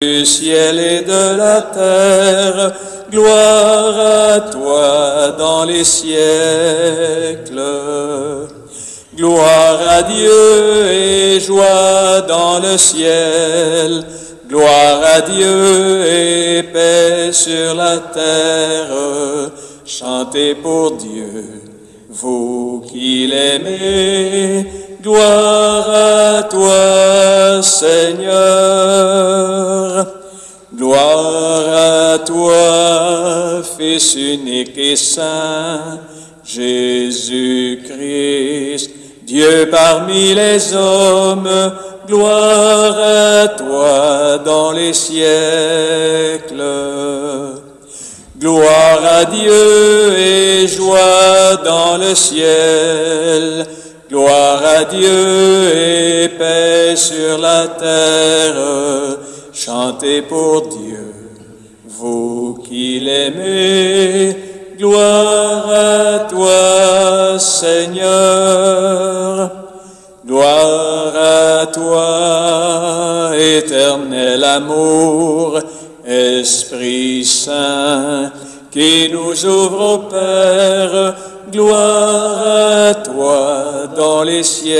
Du ciel et de la terre, gloire à toi dans les siècles. Gloire à Dieu et joie dans le ciel. Gloire à Dieu et paix sur la terre. Chantez pour Dieu, vous qui l'aimez. Gloire à toi, Seigneur. Gloire à toi, Fils unique et saint, Jésus-Christ, Dieu parmi les hommes. Gloire à toi dans les siècles. Gloire à Dieu et joie dans le ciel. Gloire à Dieu et paix sur la terre. Chantez pour Dieu, vous qui l'aimez. Gloire à toi, Seigneur. Gloire à toi, éternel amour, Esprit Saint, qui nous ouvre au Père. Gloire à toi dans les siècles.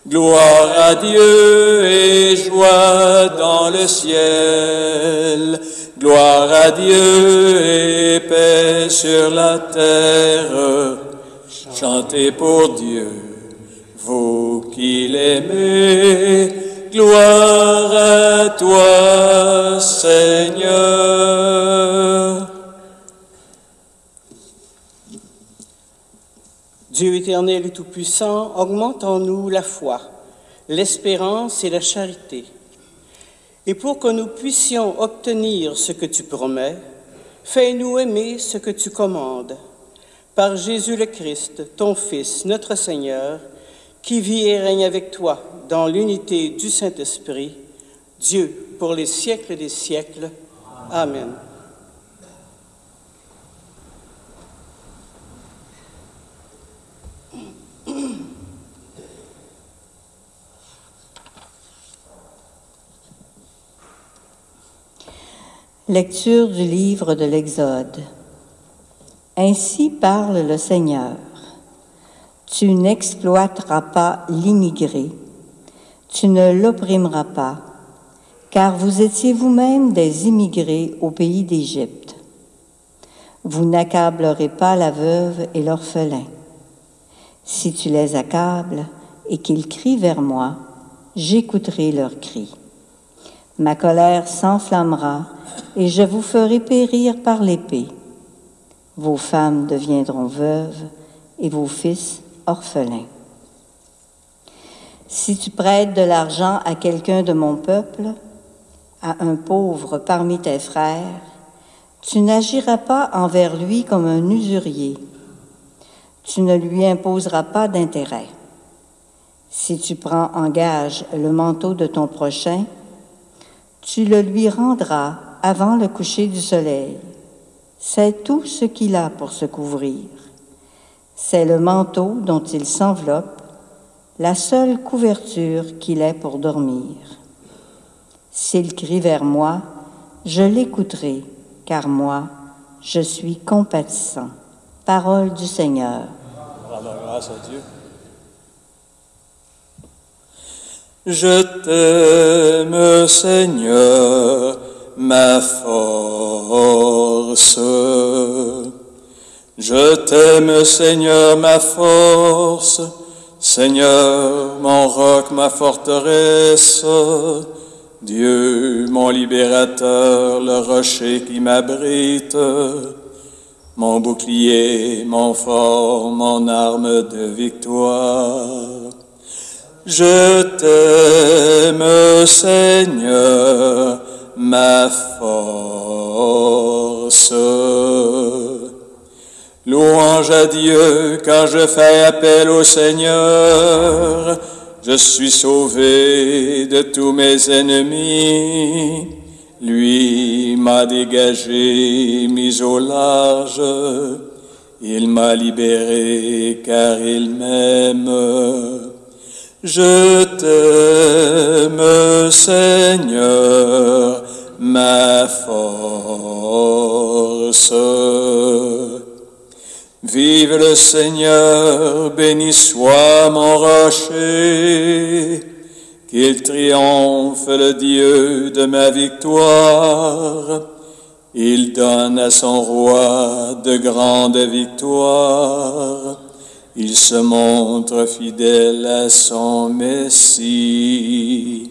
Gloire à Dieu et joie dans le ciel. Gloire à Dieu et paix sur la terre. Chantez pour Dieu, vous qui l'aimez. Gloire à toi, Seigneur. Dieu éternel et tout-puissant, augmente en nous la foi, l'espérance et la charité. Et pour que nous puissions obtenir ce que tu promets, fais-nous aimer ce que tu commandes. Par Jésus le Christ, ton Fils, notre Seigneur, qui vit et règne avec toi dans l'unité du Saint-Esprit, Dieu pour les siècles des siècles. Amen. Lecture du livre de l'Exode. Ainsi parle le Seigneur. Tu n'exploiteras pas l'immigré, tu ne l'opprimeras pas, car vous étiez vous-même des immigrés au pays d'Égypte. Vous n'accablerez pas la veuve et l'orphelin. Si tu les accables et qu'ils crient vers moi, j'écouterai leurs cris. Ma colère s'enflammera et je vous ferai périr par l'épée. Vos femmes deviendront veuves et vos fils orphelins. Si tu prêtes de l'argent à quelqu'un de mon peuple, à un pauvre parmi tes frères, tu n'agiras pas envers lui comme un usurier. Tu ne lui imposeras pas d'intérêt. Si tu prends en gage le manteau de ton prochain, tu le lui rendras avant le coucher du soleil. C'est tout ce qu'il a pour se couvrir. C'est le manteau dont il s'enveloppe, la seule couverture qu'il ait pour dormir. S'il crie vers moi, je l'écouterai, car moi, je suis compatissant. Parole du Seigneur. Rendons grâce à Dieu. Je t'aime, Seigneur, ma force. Je t'aime, Seigneur, ma force. Seigneur, mon roc, ma forteresse. Dieu, mon libérateur, le rocher qui m'abrite. Mon bouclier, mon fort, mon arme de victoire. Je t'aime, Seigneur, ma force. Louange à Dieu quand je fais appel au Seigneur. Je suis sauvé de tous mes ennemis. Lui m'a dégagé, mis au large. Il m'a libéré car il m'aime. Je t'aime, Seigneur, ma force. Vive le Seigneur, béni soit mon rocher, qu'il triomphe le Dieu de ma victoire. Il donne à son roi de grandes victoires. Il se montre fidèle à son Messie.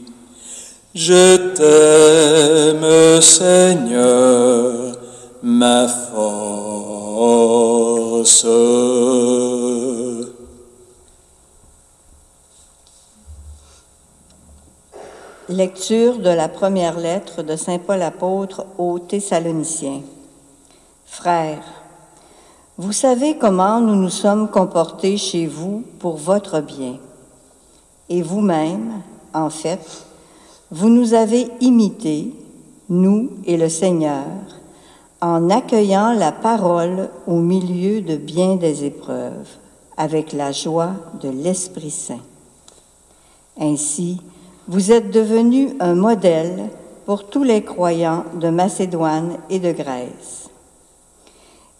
Je t'aime, Seigneur, ma force. Lecture de la première lettre de saint Paul apôtre aux Thessaloniciens. Frères, vous savez comment nous nous sommes comportés chez vous pour votre bien. Et vous-même, en fait, vous nous avez imités, nous et le Seigneur, en accueillant la parole au milieu de bien des épreuves, avec la joie de l'Esprit Saint. Ainsi, vous êtes devenus un modèle pour tous les croyants de Macédoine et de Grèce.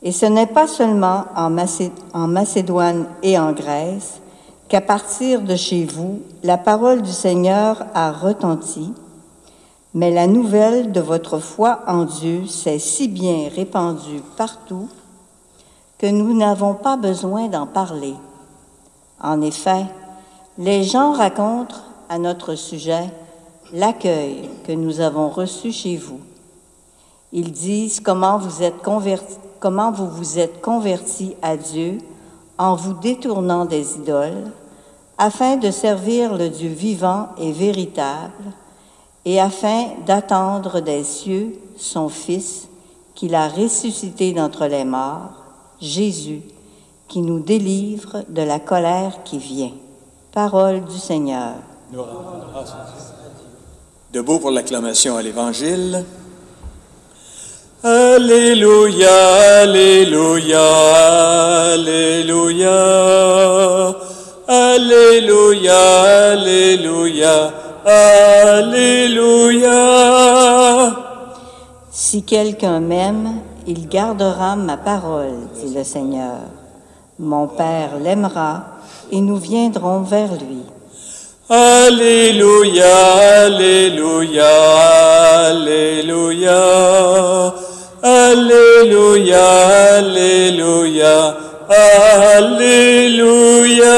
Et ce n'est pas seulement en Macédoine et en Grèce qu'à partir de chez vous, la parole du Seigneur a retenti, mais la nouvelle de votre foi en Dieu s'est si bien répandue partout que nous n'avons pas besoin d'en parler. En effet, les gens racontent à notre sujet l'accueil que nous avons reçu chez vous. Ils disent comment vous vous êtes convertis à Dieu en vous détournant des idoles, afin de servir le Dieu vivant et véritable, et afin d'attendre des cieux son Fils, qu'il a ressuscité d'entre les morts, Jésus, qui nous délivre de la colère qui vient. Parole du Seigneur. Debout pour l'acclamation à l'Évangile. Alléluia, Alléluia, Alléluia, Alléluia, Alléluia, Alléluia. Si quelqu'un m'aime, il gardera ma parole, dit le Seigneur. Mon Père l'aimera et nous viendrons vers lui. Alléluia, Alléluia, Alléluia, Alléluia, Alléluia, Alléluia.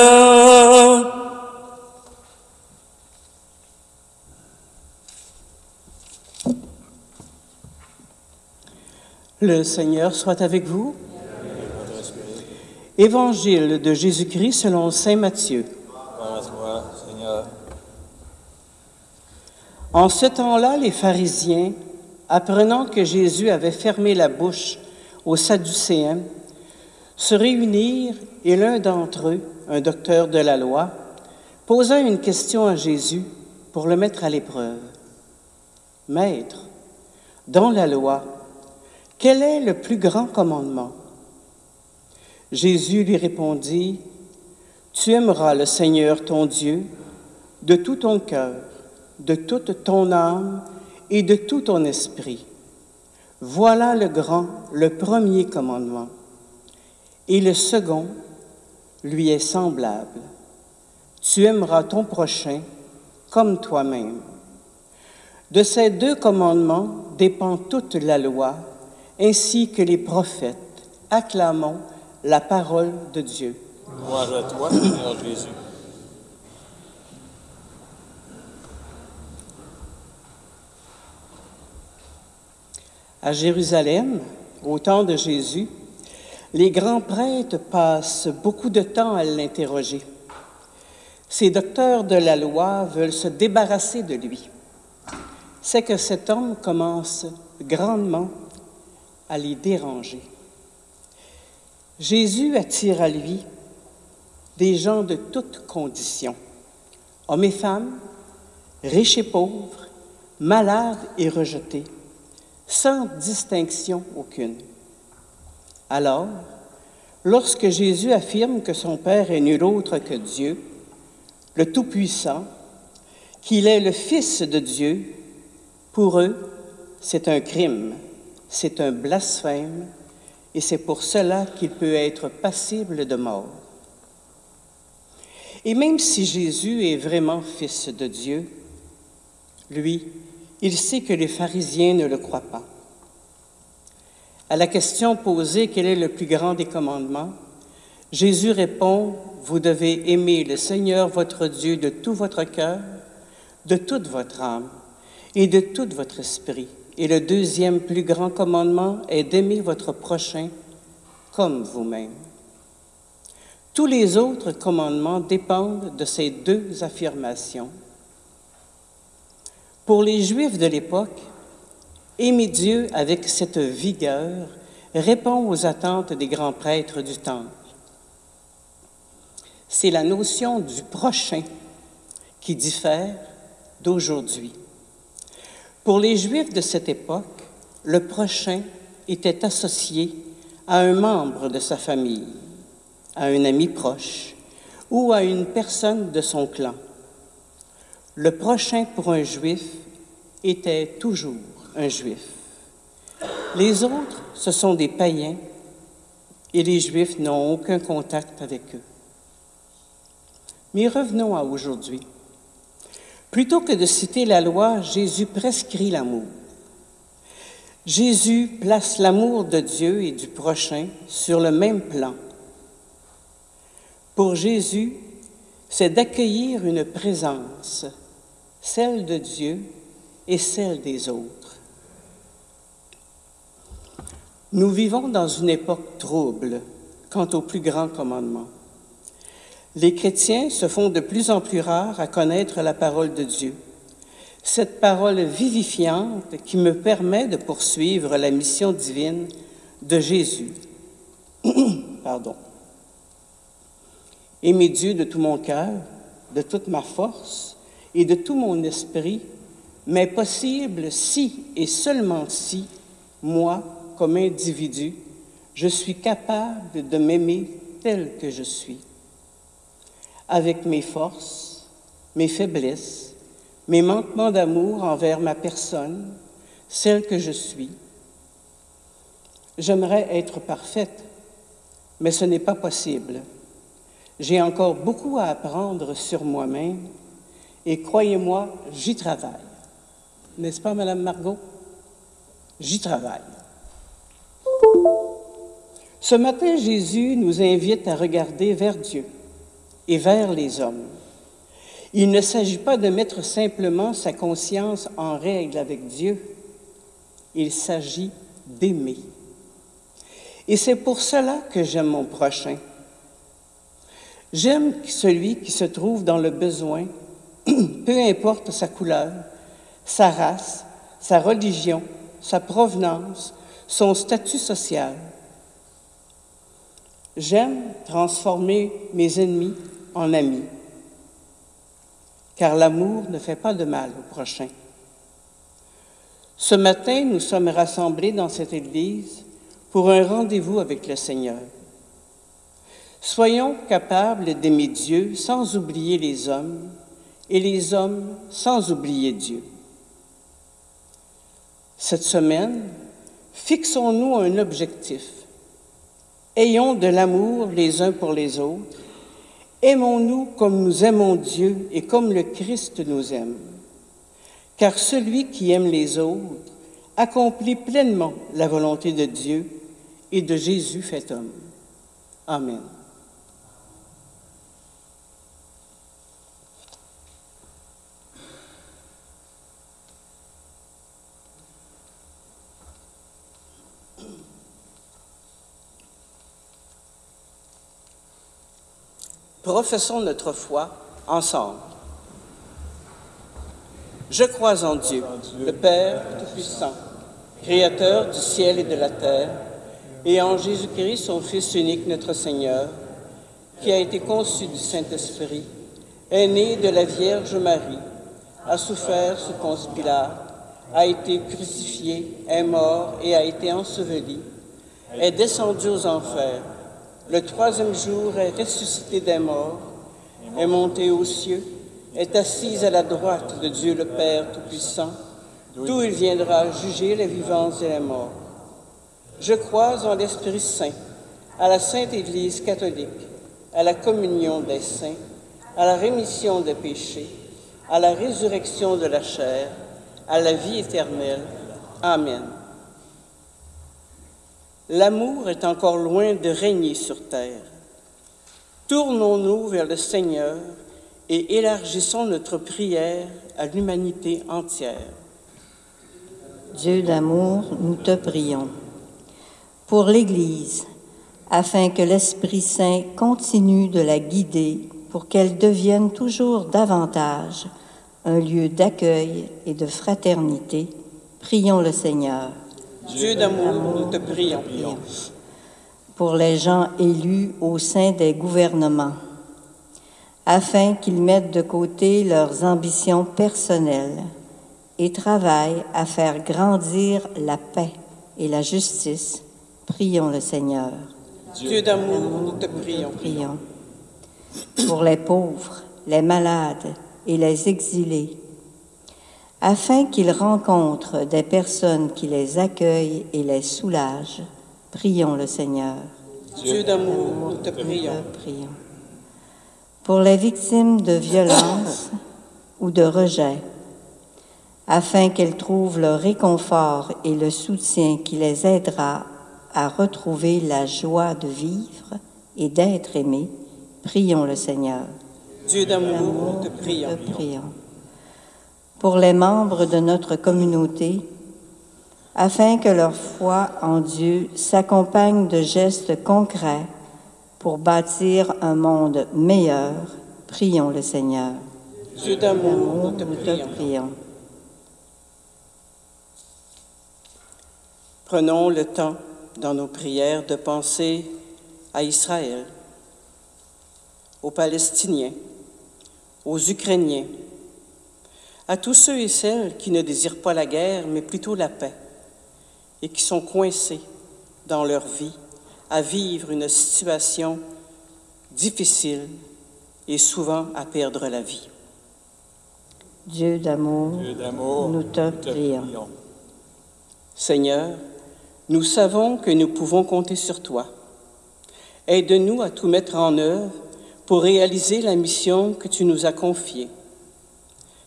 Le Seigneur soit avec vous. Évangile de Jésus-Christ selon saint Matthieu. En ce temps-là, les pharisiens, apprenant que Jésus avait fermé la bouche aux Sadducéens, se réunirent et l'un d'entre eux, un docteur de la loi, posa une question à Jésus pour le mettre à l'épreuve. « Maître, dans la loi, quel est le plus grand commandement? » Jésus lui répondit, « Tu aimeras le Seigneur ton Dieu de tout ton cœur, de toute ton âme et de tout ton esprit. Voilà le premier commandement. Et le second lui est semblable. Tu aimeras ton prochain comme toi-même. De ces deux commandements dépend toute la loi, ainsi que les prophètes. Acclamons la parole de Dieu. Gloire à toi, Seigneur Jésus. À Jérusalem, au temps de Jésus, les grands prêtres passent beaucoup de temps à l'interroger. Ces docteurs de la loi veulent se débarrasser de lui. C'est que cet homme commence grandement à les déranger. Jésus attire à lui des gens de toutes conditions, hommes et femmes, riches et pauvres, malades et rejetés, sans distinction aucune. Alors, lorsque Jésus affirme que son Père est nul autre que Dieu, le Tout-Puissant, qu'il est le Fils de Dieu, pour eux, c'est un crime, c'est un blasphème, et c'est pour cela qu'il peut être passible de mort. Et même si Jésus est vraiment Fils de Dieu, lui, il sait que les pharisiens ne le croient pas. À la question posée « Quel est le plus grand des commandements ?» Jésus répond « Vous devez aimer le Seigneur votre Dieu de tout votre cœur, de toute votre âme et de tout votre esprit. Et le deuxième plus grand commandement est d'aimer votre prochain comme vous-même. » Tous les autres commandements dépendent de ces deux affirmations. Pour les Juifs de l'époque, aimer Dieu avec cette vigueur répond aux attentes des grands prêtres du Temple. C'est la notion du prochain qui diffère d'aujourd'hui. Pour les Juifs de cette époque, le prochain était associé à un membre de sa famille, à un ami proche ou à une personne de son clan. Le prochain pour un Juif était toujours un Juif. Les autres, ce sont des païens et les Juifs n'ont aucun contact avec eux. Mais revenons à aujourd'hui. Plutôt que de citer la loi, Jésus prescrit l'amour. Jésus place l'amour de Dieu et du prochain sur le même plan. Pour Jésus, c'est d'accueillir une présence, celle de Dieu et celle des autres. Nous vivons dans une époque trouble quant au plus grand commandement. Les chrétiens se font de plus en plus rares à connaître la parole de Dieu, cette parole vivifiante qui me permet de poursuivre la mission divine de Jésus. Pardon. Aimer Dieu de tout mon cœur, de toute ma force et de tout mon esprit m'est possible si et seulement si, moi, comme individu, je suis capable de m'aimer tel que je suis, avec mes forces, mes faiblesses, mes manquements d'amour envers ma personne, celle que je suis. J'aimerais être parfaite, mais ce n'est pas possible. J'ai encore beaucoup à apprendre sur moi-même et croyez-moi, j'y travaille. N'est-ce pas, Madame Margot? J'y travaille. Ce matin, Jésus nous invite à regarder vers Dieu et vers les hommes. Il ne s'agit pas de mettre simplement sa conscience en règle avec Dieu. Il s'agit d'aimer. Et c'est pour cela que j'aime mon prochain. J'aime celui qui se trouve dans le besoin, peu importe sa couleur, sa race, sa religion, sa provenance, son statut social. J'aime transformer mes ennemis en amis, car l'amour ne fait pas de mal au prochain. Ce matin, nous sommes rassemblés dans cette église pour un rendez-vous avec le Seigneur. Soyons capables d'aimer Dieu sans oublier les hommes et les hommes sans oublier Dieu. Cette semaine, fixons-nous un objectif. Ayons de l'amour les uns pour les autres. Aimons-nous comme nous aimons Dieu et comme le Christ nous aime. Car celui qui aime les autres accomplit pleinement la volonté de Dieu et de Jésus fait homme. Amen. Professons notre foi ensemble. Je crois en Dieu, le Père Tout-Puissant, Créateur du ciel et de la terre, et en Jésus-Christ, son Fils unique, notre Seigneur, qui a été conçu du Saint-Esprit, est né de la Vierge Marie, a souffert sous Ponce Pilate, a été crucifié, est mort et a été enseveli, est descendu aux enfers. Le troisième jour est ressuscité des morts, est montée aux cieux, est assise à la droite de Dieu le Père Tout-Puissant, d'où il viendra juger les vivants et les morts. Je crois en l'Esprit Saint, à la Sainte Église catholique, à la communion des saints, à la rémission des péchés, à la résurrection de la chair, à la vie éternelle. Amen. L'amour est encore loin de régner sur terre. Tournons-nous vers le Seigneur et élargissons notre prière à l'humanité entière. Dieu d'amour, nous te prions. Pour l'Église, afin que l'Esprit Saint continue de la guider pour qu'elle devienne toujours davantage un lieu d'accueil et de fraternité, prions le Seigneur. Dieu d'amour, nous te prions. Pour les gens élus au sein des gouvernements, afin qu'ils mettent de côté leurs ambitions personnelles et travaillent à faire grandir la paix et la justice, prions le Seigneur. Dieu d'amour, nous te prions. Prions. Pour les pauvres, les malades et les exilés, afin qu'ils rencontrent des personnes qui les accueillent et les soulagent, prions le Seigneur. Dieu d'amour, nous te prions. Prions. Pour les victimes de violences ou de rejet, afin qu'elles trouvent le réconfort et le soutien qui les aidera à retrouver la joie de vivre et d'être aimés, prions le Seigneur. Dieu d'amour, nous te prions. Pour les membres de notre communauté, afin que leur foi en Dieu s'accompagne de gestes concrets pour bâtir un monde meilleur, prions le Seigneur. Dieu d'amour, nous te prions. Prenons le temps dans nos prières de penser à Israël, aux Palestiniens, aux Ukrainiens, à tous ceux et celles qui ne désirent pas la guerre, mais plutôt la paix, et qui sont coincés dans leur vie à vivre une situation difficile et souvent à perdre la vie. Dieu d'amour, nous te prions. Seigneur, nous savons que nous pouvons compter sur toi. Aide-nous à tout mettre en œuvre pour réaliser la mission que tu nous as confiée.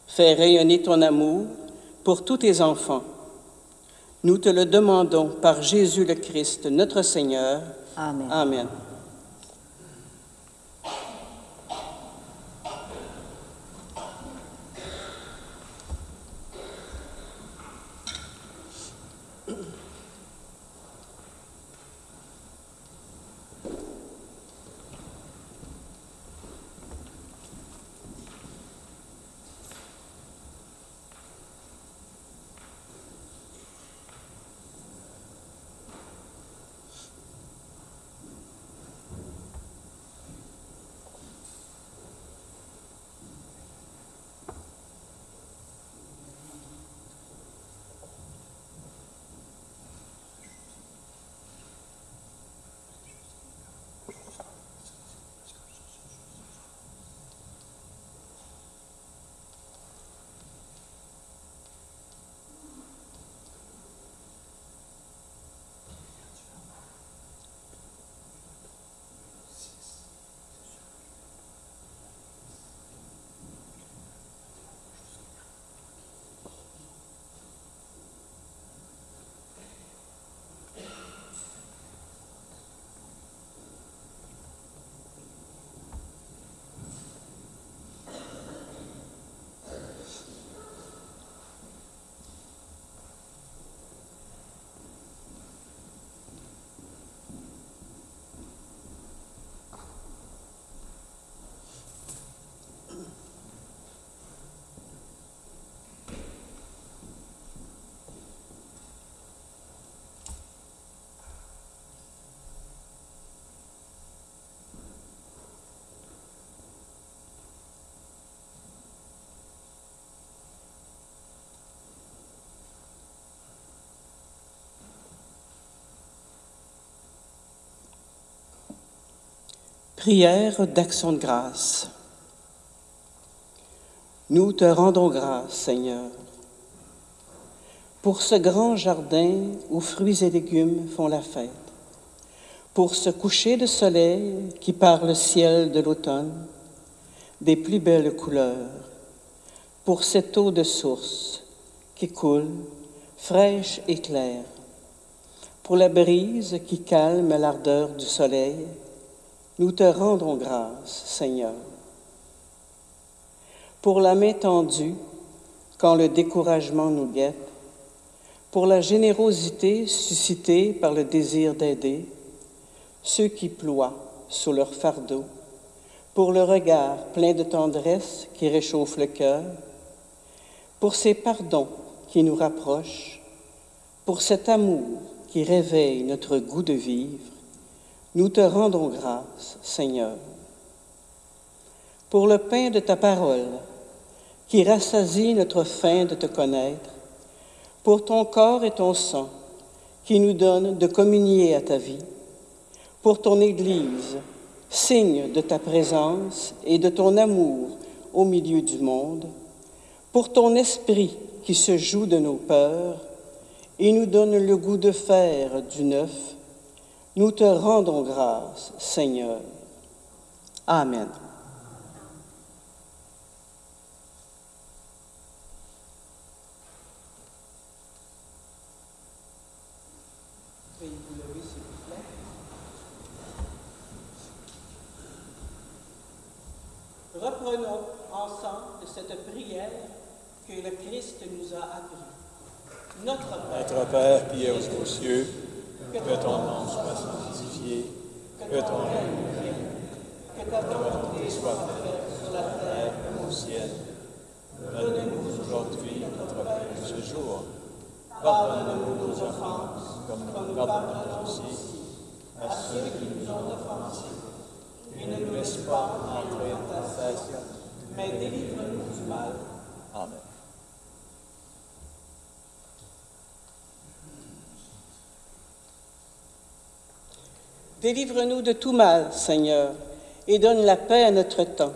Fais rayonner ton amour pour tous tes enfants. Nous te le demandons par Jésus le Christ, notre Seigneur. Amen. Amen. Prière d'action de grâce. Nous te rendons grâce, Seigneur, pour ce grand jardin où fruits et légumes font la fête, pour ce coucher de soleil qui part le ciel de l'automne, des plus belles couleurs, pour cette eau de source qui coule, fraîche et claire, pour la brise qui calme l'ardeur du soleil, nous te rendons grâce, Seigneur. Pour la main tendue, quand le découragement nous guette, pour la générosité suscitée par le désir d'aider ceux qui ploient sous leur fardeau, pour le regard plein de tendresse qui réchauffe le cœur, pour ces pardons qui nous rapprochent, pour cet amour qui réveille notre goût de vivre, nous te rendons grâce, Seigneur. Pour le pain de ta parole qui rassasie notre faim de te connaître, pour ton corps et ton sang qui nous donnent de communier à ta vie, pour ton Église, signe de ta présence et de ton amour au milieu du monde, pour ton esprit qui se joue de nos peurs et nous donne le goût de faire du neuf, nous te rendons grâce, Seigneur. Amen. Veuillez vous lever, s'il vous plaît. Reprenons ensemble cette prière que le Christ nous a appris. Notre Père qui es aux cieux, que ton nom soit sanctifié, que ton règne vienne, que ta volonté soit faite sur la terre comme au ciel. Donne-nous aujourd'hui notre pain de ce jour. Pardonne-nous nos offenses, comme nous pardonnons aussi à ceux qui nous ont offensés. Et ne nous laisse pas entrer en tentation, mais délivre-nous du mal. Amen. Délivre-nous de tout mal, Seigneur, et donne la paix à notre temps.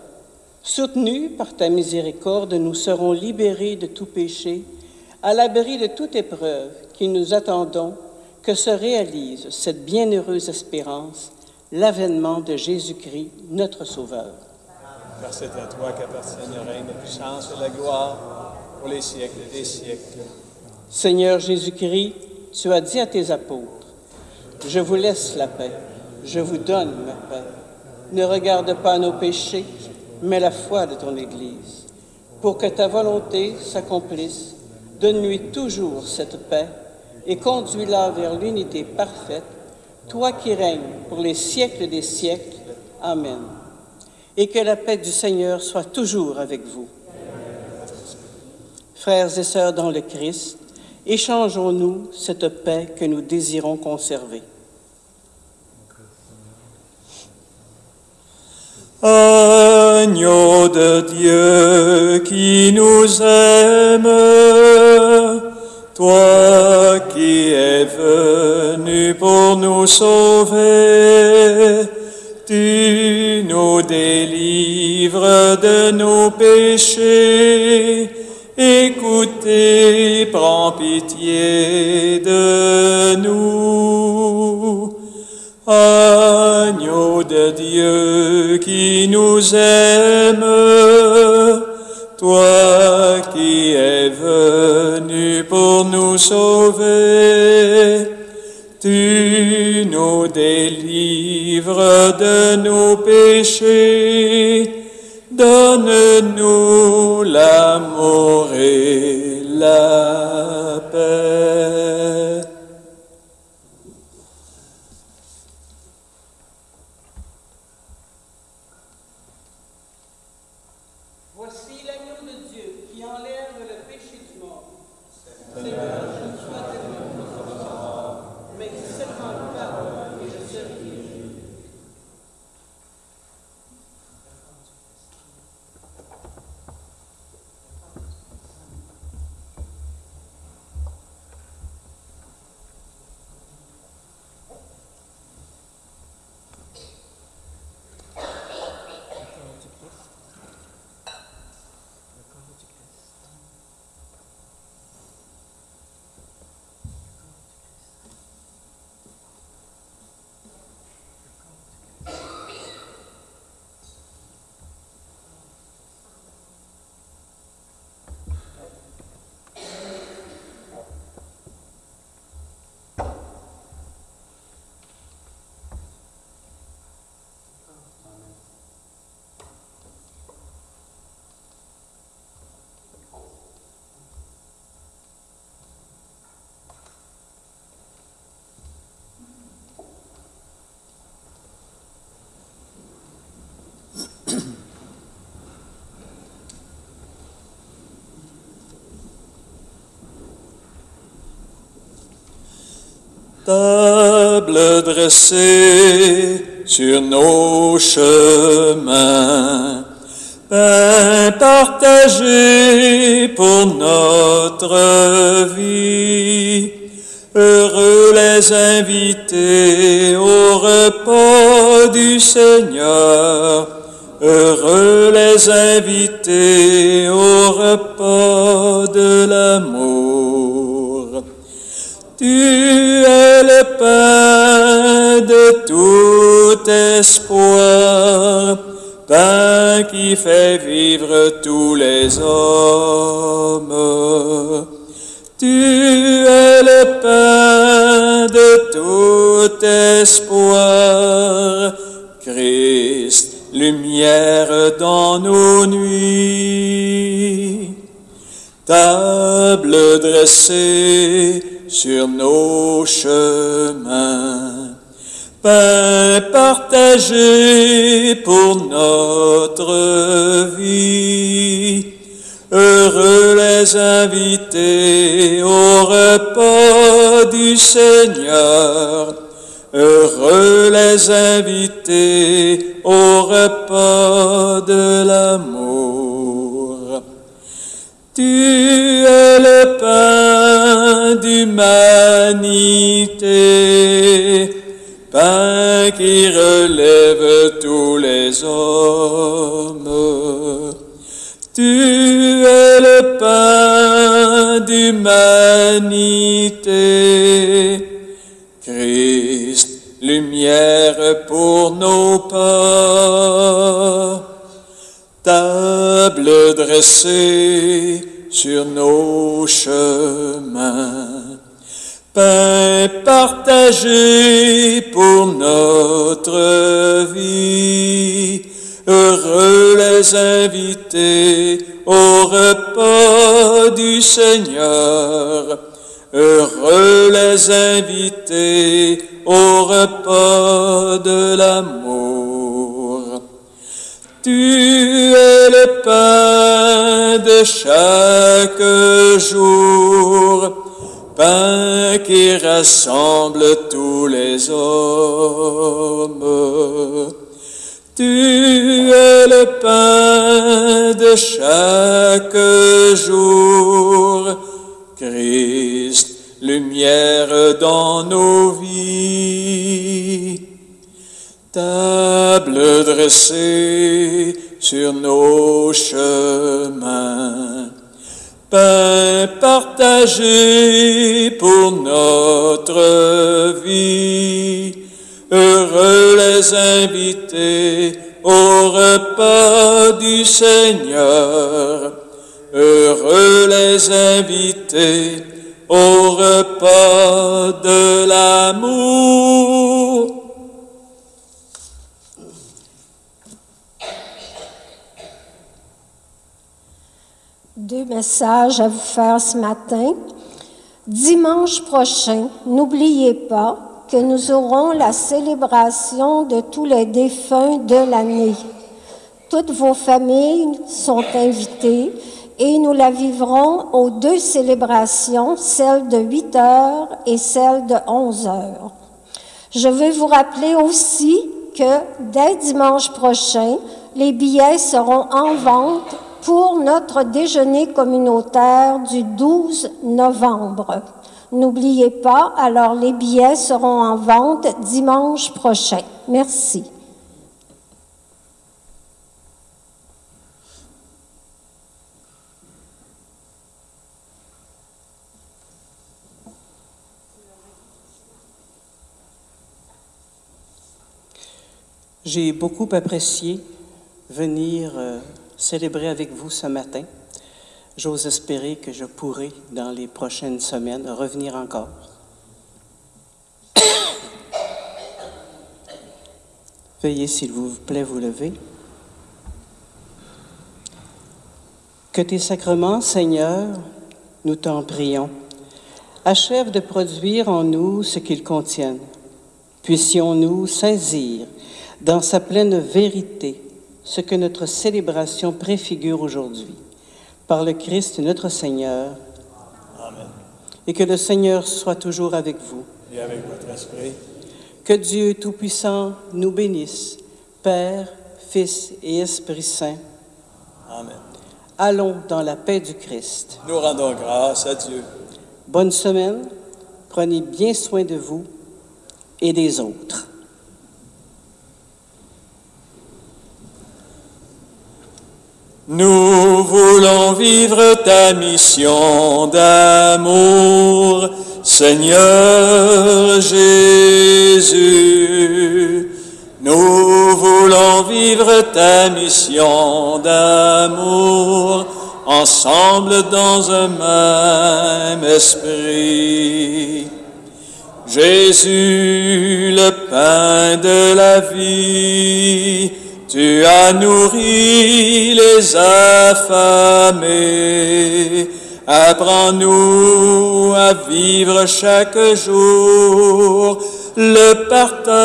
Soutenus par ta miséricorde, nous serons libérés de tout péché, à l'abri de toute épreuve qui nous attendons, que se réalise cette bienheureuse espérance, l'avènement de Jésus-Christ, notre Sauveur. Car c'est à toi qu'appartiennent le règne, la puissance et la gloire pour les siècles des siècles. Seigneur Jésus-Christ, tu as dit à tes apôtres, « Je vous laisse la paix, je vous donne ma paix. Ne regarde pas nos péchés, mais la foi de ton Église. Pour que ta volonté s'accomplisse, donne-lui toujours cette paix et conduis-la vers l'unité parfaite, toi qui règnes pour les siècles des siècles. Amen. Et que la paix du Seigneur soit toujours avec vous. Frères et sœurs dans le Christ, échangeons-nous cette paix que nous désirons conserver. Agneau de Dieu qui nous aime, toi qui es venu pour nous sauver, tu nous délivres de nos péchés. Écoute et prends pitié de nous. Agneau de Dieu qui nous aime, toi qui es venu pour nous sauver, tu nous délivres de nos péchés, donne-nous l'amour et la paix. Voici l'agneau de Dieu qui enlève le péché du monde. Seigneur, je ne sois tenu pour ce mort, mais dis seulement une parole et je serai guéri. Table dressée sur nos chemins, pain partagé pour notre vie. Heureux les invités au repas du Seigneur. Heureux les invités au repas de l'amour. Tu es le pain de tout espoir, pain qui fait vivre tous les hommes. Tu es le pain de tout espoir, Christ, lumière dans nos nuits. Table dressée sur nos chemins, pain partagé pour notre vie. Heureux les invités au repas du Seigneur. Heureux les invités au repas de l'amour. Tu es le pain d'humanité, pain qui relève tous les hommes. Tu es le pain d'humanité, Christ, lumière pour nos pas. Table dressée sur nos chemins, pain partagé pour notre vie. Heureux les invités au repas du Seigneur. Heureux les invités au repas de l'amour. Tu es le pain de chaque jour, pain qui rassemble tous les hommes. Tu es le pain de chaque jour, Christ, lumière dans nos vies. Table dressée sur nos chemins, pain partagé pour notre vie. Heureux les invités au repas du Seigneur. Heureux les invités au repas de l'amour. Deux messages à vous faire ce matin. Dimanche prochain, n'oubliez pas que nous aurons la célébration de tous les défunts de l'année. Toutes vos familles sont invitées et nous la vivrons aux deux célébrations, celle de 8 heures et celle de 11 heures. Je veux vous rappeler aussi que dès dimanche prochain, les billets seront en vente pour notre déjeuner communautaire du 12 novembre. N'oubliez pas, alors les billets seront en vente dimanche prochain. Merci. J'ai beaucoup apprécié venir célébrer avec vous ce matin. J'ose espérer que je pourrai, dans les prochaines semaines, revenir encore. Veuillez, s'il vous plaît, vous lever. Que tes sacrements, Seigneur, nous t'en prions, achèvent de produire en nous ce qu'ils contiennent. Puissions-nous saisir dans sa pleine vérité ce que notre célébration préfigure aujourd'hui. Par le Christ notre Seigneur. Amen. Et que le Seigneur soit toujours avec vous. et avec votre esprit. Que Dieu Tout-Puissant nous bénisse, Père, Fils et Esprit Saint. Amen. Allons dans la paix du Christ. Nous rendons grâce à Dieu. Bonne semaine, prenez bien soin de vous et des autres. Nous voulons vivre ta mission d'amour, Seigneur Jésus. Nous voulons vivre ta mission d'amour, ensemble dans un même esprit. Jésus, le pain de la vie, tu as nourri les affamés. Apprends-nous à vivre chaque jour le partage.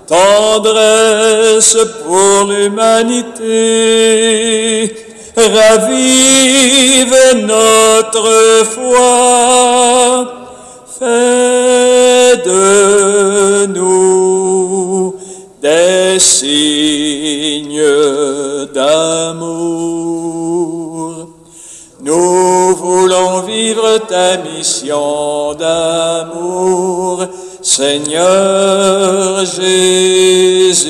Tendresse pour l'humanité, ravive notre foi. Fais de nous des signes d'amour. Nous voulons vivre ta mission d'amour, Seigneur Jésus.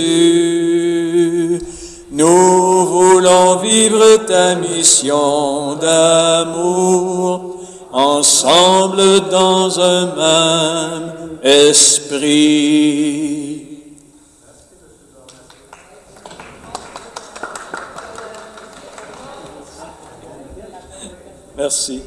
Nous voulons vivre ta mission d'amour, ensemble dans un même esprit. Merci.